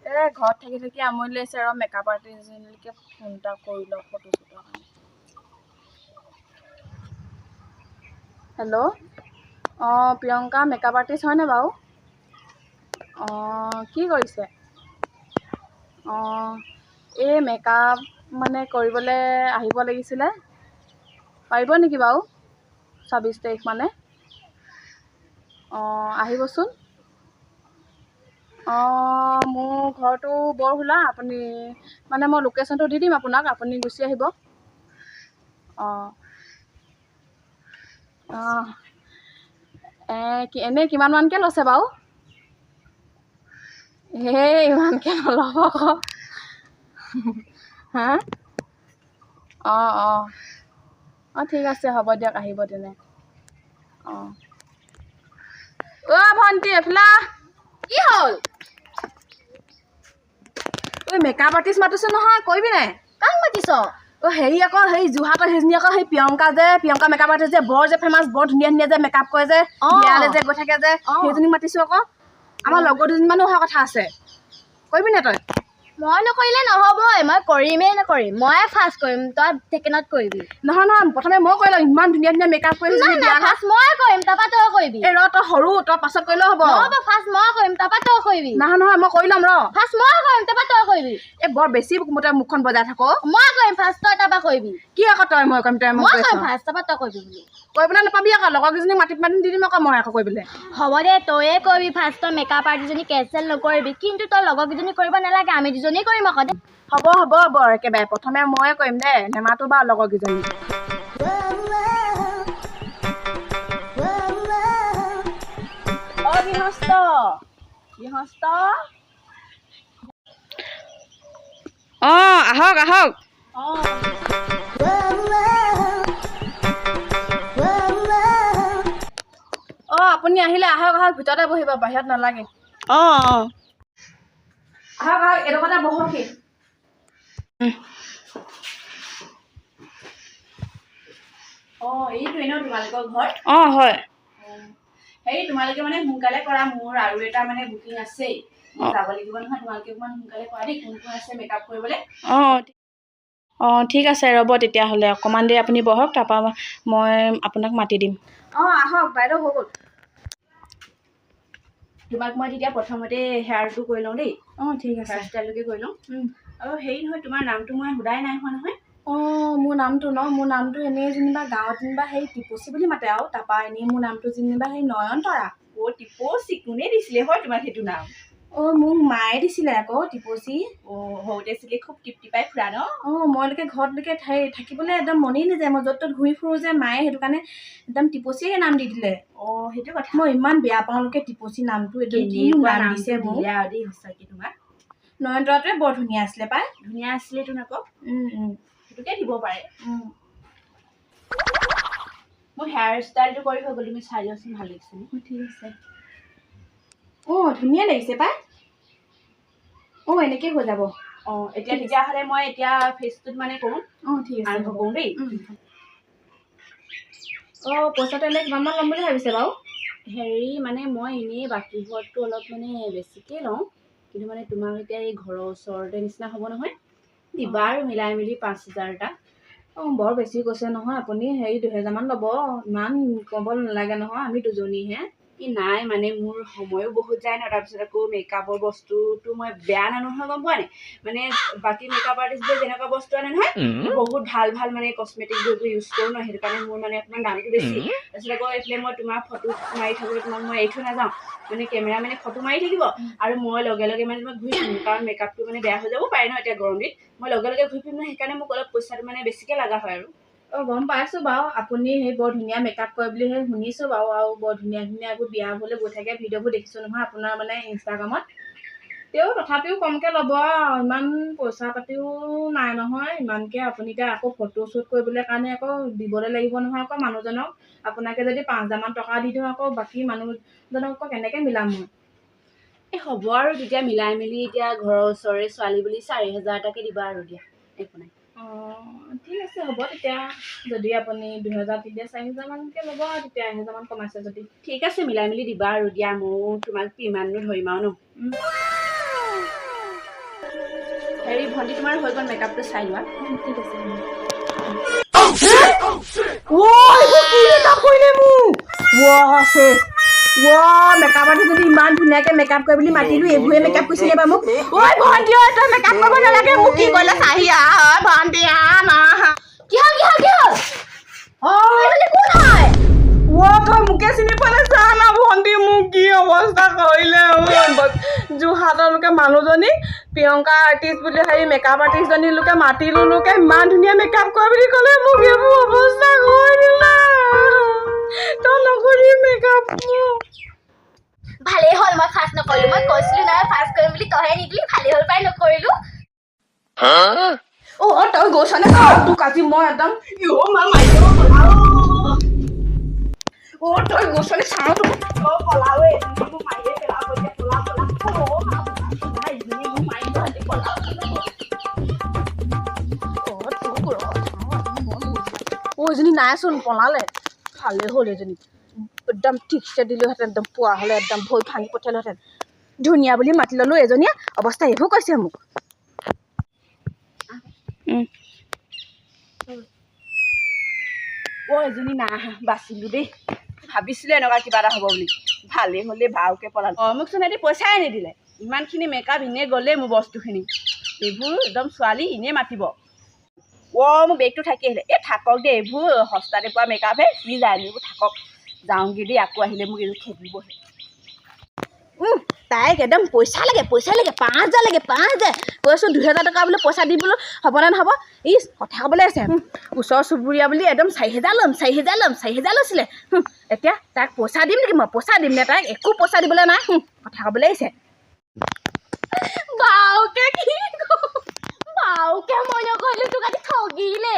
ঘৰত থাকি থাকি আমনি লাগিছে আৰু মেকআপ আৰ্টিষ্টজনীলৈকে ফোন এটা কৰি লওঁ ফটো চটোৰ কাৰণে। হেল্ল', প্ৰিয়ংকা মেকআপ আৰ্টিষ্ট হয়নে বাৰু? কি কৰিছে? এই মেকআপ মানে কৰিবলৈ আহিব লাগিছিলে, পাৰিব নেকি বাৰু? 26 তাৰিখ মানে। আহিবচোন। মোৰ ঘৰটো বৰহোলা। আপুনি মানে মই লোকেশ্যনটো দি দিম আপোনাক, আপুনি গুচি আহিব। এনেই কিমানমানকৈ লৈছে বাৰু? ইমানকৈ নল'ব আকৌ। হা? ঠিক আছে, হ'ব দিয়ক, আহিব তেনে। ভণ্টি এফালে কি হ'ল? মেকআপ আৰ্টিষ্ট মাতিছো নহয়, কৰিবি নাই? কাক মাতিছ? হেৰি আকৌ, সেই যোৰহাটৰ সেইজনী আকৌ, সেই প্ৰিয়ংকা মেকআপ আৰ্টিষ্ট যে বৰ যে ফেমাছ, বৰ ধুনীয়া ধুনীয়া যে মেকআপ কৰে যে, বিয়ালৈ যে গৈ থাকে যে, সেইজনীক মাতিছো আকৌ। আমাৰ লগৰ দুজনীমানো অহা কথা আছে, কৰিবি নাই তই? মই নকৰিলে নহ'বই, মই কৰিমেই নকৰিম। ময়ে ফাৰ্ষ্ট কৰিম, তই ছেকেণ্ডত কৰিবি। নহয়, প্ৰথমে মই কৰি লওঁ, ইমান ধুনীয়া ধুনীয়া মেকআপ কৰিছো। ফাৰ্ষ্ট মই কৰিম, তাৰপৰা তই কৰিবি। তই সৰু, তই পাছত কৰিলেও হ'ব। ফাৰ্ষ্ট মই কৰিম, তাৰপৰা তই কৰিবি। নহয়, মই কৰি ল'ম ৰ। ফাৰ্ষ্ট মই কৰিম, তাৰপৰা তই কৰিবি। বৰ বেছি মুখখন বজাই থাক। মই কৰিম ফাৰ্ষ্ট, তই তাৰপৰা কৰিবি। কি আকৌ তই মই কৰিম, তই মই কৰিম ফাৰ্ষ্ট, তাৰপৰা তই কৰিবি বুলি। কৰিবলৈ নাপাবি আকৌ, লগৰকেইজনীক মাতি দি দিম আকৌ মই আকৌ কৰিবলৈ। হ'ব দে, তয়ে কৰিবি ফাৰ্ষ্ট। তই মেকআপ আৰ্টিষ্টজনী কেঞ্চেল নকৰিবি, কিন্তু তই লগৰকেইজনী কৰিব নালাগে, আমি দুজনী কৰিম আকৌ দে। হ'ব বৰ একেবাৰে, প্ৰথমে ময়ে কৰিম দে, নেমাতো বাৰু লগৰকেইজনী। গৃহস্থ আহক। আপুনি আহিলে আহক, ভিতৰতে বহিব, বাহিৰত নালাগে। আহক, এডোখৰতে বহকহি। এইটো এনেও তোমালোকৰ ঘৰ? হয়। হেৰি, তোমালোকে মানে সোনকালে কৰা, মোৰ আৰু এটা মানে বুকিং আছেই, যাব লাগিব নহয়। তোমালোকে অকণমান সোনকালে কৰা দেই, কোন আছে মেকআপ কৰিবলৈ। ঠিক আছে, ৰ'ব তেতিয়াহ'লে অকণমান দেৰি আপুনি বহক, তাৰপৰা মই আপোনাক মাতি দিম। আহক বাইদেউ, হৈ গ'ল। তোমাক মই তেতিয়া প্ৰথমতে হেয়াৰটো কৰি লওঁ দেই। ঠিক আছে, হেয়াৰ ষ্টাইলটোকে কৰি লওঁ। আৰু হেৰি নহয়, তোমাৰ নামটো মই সোধাই নাই হোৱা নহয়। মোৰ নামটো এনেই যেনিবা গাঁৱত যেনিবা সেই টিপচি বুলি মাতে আৰু, তাৰপৰা এনেই মোৰ নামটো যেনিবা সেই নয়নতৰা। টিপচি কোনে দিছিলে হয় তোমাক সেইটো নাম? মোক মায়ে দিছিলে আকৌ, টিপচি। সৰুতে চাগে খুব টিপটিপাই ফুৰা ন? মইলৈকে ঘৰতলৈকে থাকিবলৈ একদম মনেই নাযায়, মই য'ত ত'ত ঘূৰি ফুৰো যে, মায়ে সেইটো কাৰণে একদম টিপচিয়ে নাম দি দিলে। সেইটো কথা। মই ইমান বেয়া পাওঁ লোকে টিপচি নামটো, নাম দিছে মোক। সঁচাকে তোমাক নয়নতৰাটোৱে বৰ ধুনীয়া আছিলে পাই। ধুনীয়া আছিলে তোন আকৌ। সেইটোকে দিব পাৰে। মোৰ হেয়াৰ ষ্টাইলটো কৰি হৈ গ'ল, তুমি চাই লোৱাচোন, ভাল লাগিছে। ঠিক আছে। ধুনীয়া লাগিছে পাই। এনেকৈ হৈ যাব। এতিয়া তেতিয়াহ'লে মই এতিয়া ফেচটোত মানে কৰোঁ। ঠিক আছে, আৰম্ভ কৰোঁ দেই। পইচাটো এনেই কিমানমান ল'ম বুলি ভাবিছে বাৰু? হেৰি মানে মই এনেই বাকীবোৰতটো অলপ মানে বেছিকৈ লওঁ, কিন্তু মানে তোমাৰ এতিয়া এই ঘৰৰ ওচৰতে নিচিনা হ'ব নহয়, দিবা আৰু মিলাই মেলি 5,000 এটা। বৰ বেছি কৈছে নহয় আপুনি, হেৰি 2,000মান ল'ব, ইমান ক'ব নালাগে নহয়, আমি দুজনীহে। নাই মানে মোৰ সময়ো বহুত যায় ন, তাৰপিছত আকৌ মেকআপৰ বস্তুটো মই বেয়া নানো নহয়, গম পোৱা নাই? মানে বাকী মেকআপ আৰ্টিষ্টবোৰে যেনেকুৱা বস্তু আনে নহয়, বহুত ভাল ভাল মানে কচমেটিকবোৰ ইউজ কৰোঁ ন, সেইটো কাৰণে মোৰ মানে অকণমান দামটো বেছি। তাৰপিছত আকৌ এইফালে মই তোমাৰ ফটো মাৰি থাকোঁতে তোমাক মই এৰি থৈ নাযাওঁ, মানে কেমেৰা মানে ফটো মাৰি থাকিব, আৰু মই লগে লগে মানে তোমাক ঘূৰি ফুৰিম, কাৰণ মেকআপটো মানে বেয়া হৈ যাব পাৰে ন এতিয়া গৰম দিন, মই লগে লগে ঘূৰি ফুৰিম ন, সেইকাৰণে মোক অলপ পইচাটো মানে বেছিকৈ লগা হয় আৰু। গম পাইছোঁ বাৰু, আপুনি সেই বৰ ধুনীয়া মেকআপ কৰে বুলি সেই শুনিছোঁ বাৰু, আৰু বৰ ধুনীয়া ধুনীয়া এইবোৰ বিয়াবোৰলৈ গৈ থাকে, ভিডিঅ'বোৰ দেখিছোঁ নহয় আপোনাৰ মানে ইনষ্টাগ্ৰামত। তথাপিও কমকৈ ল'ব আৰু, ইমান পইচা পাতিও নাই নহয় ইমানকৈ। আপুনি এতিয়া আকৌ ফটো শ্বুট কৰিবলৈ কাৰণে আকৌ দিবলৈ লাগিব নহয় আকৌ মানুহজনক। আপোনাকে যদি 5,000মান টকা দি দিওঁ, আকৌ বাকী মানুহজনক আকৌ কেনেকৈ মিলাম মই? হ'ব আৰু তেতিয়া মিলাই মেলি, এতিয়া ঘৰৰ ওচৰৰে ছোৱালী বুলি 4,000 এটাকে দিবা আৰু দিয়া, একো নাই। ঠিক আছে, হ'ব তেতিয়া। যদি আপুনি 2,000 দি দিয়ে, 4,000মানকৈ ল'ব আৰু তেতিয়া, 1,000মান কমাইছে যদি। ঠিক আছে, মিলাই মেলি দিবা আৰু দিয়া, ময়ো তোমাক কিমাননো ধৰিম আৰু ন। হেৰি ভণ্টি তোমাৰ হৈ গ'ল মেকআপটো চাই লোৱা ঠিক আছে মেকআপ আৰ্টিষ্ট যদি ইমান ধুনীয়াকে মেকআপ কৰে বুলি মাতিলো এইবোৰে মেকআপ কৰিছিলে বা মোক ঐ ভণ্টি ঐ তই মেকআপ কৰিব নালাগে মোক কি কৰিলে চাহি আহ ভণ্টি আহ না কি হ'ল এইজনী কোন হয় তই মোকে চিনি পোৱা না ভণ্টি মোক কি অৱস্থা কৰিলে যোৰহাটৰ লোকে মানুহজনী প্ৰিয়ংকা আৰ্টিষ্ট বুলি হেৰি মেকআপ আৰ্টিষ্টজনী লোকে মাতিলো লোকে ইমান ধুনীয়া মেকআপ কৰে বুলি ক'লে মোক এইবোৰ অৱস্থা কৰি দিলা তই নকৰি মেকআপ ভালেই হ'ল মই ফাৰ্ষ্ট নকৰিলো মই কৈছিলো নহয় ফাৰ্ষ্ট কৰিম বুলি তহে নিদিলি ভালেই হ'ল পাই নকৰিলো তই গৈছনে তোক আজি মই একদম তই গৈছনে চাওঁ তোক পলাৱে এজনী নাইচোন পলালে ভালে হ'ল এজনী একদম ঠিকছে দিলোহেঁতেন একদম পোৱা হ'লে একদম ভৰি ভাঙি পঠিয়ালোহেঁতেন ধুনীয়া বুলি মাতি ল'লো এজনীয়ে অৱস্থা এইবোৰ কৈছে মোক এজনী নাই বাচিলো দেই ভাবিছিলো এনেকুৱা কিবা এটা হ'ব বুলি ভালেই হ'লে ভালকৈ পলালো মোকচোন সিহঁতি পইচাই নিদিলে ইমানখিনি মেকআপ এনেই গ'লেই মোৰ বস্তুখিনি এইবোৰ একদম ছোৱালী এনেই মাতিব মোৰ বেগটো থাকি আহিলে থাকক দেই এইবোৰ সস্তাতে পোৱা মেকআপহে কি যায় এইবোৰ থাকক যাওঁগৈ দেই আকৌ আহিলে মোক এইবোৰ খেদিবহে তাইক একদম পইচা লাগে 5,000 লাগে 5,000 কৈছোঁ 2,000 টকা বোলে পইচা দিবলৈ হ'বনে নহ'ব কথা ক'বলৈ আছে ওচৰ চুবুৰীয়া বুলি একদম 4,000 ল'ম 4,000 লৈছিলে এতিয়া তাইক পইচা দিম নেকি মই পইচা দিম নে তাইক একো পইচা দিবলৈ নাই কথা ক'বলৈ আহিছে বাউকে মই নকৰিলো তোক আজি ঠগিলে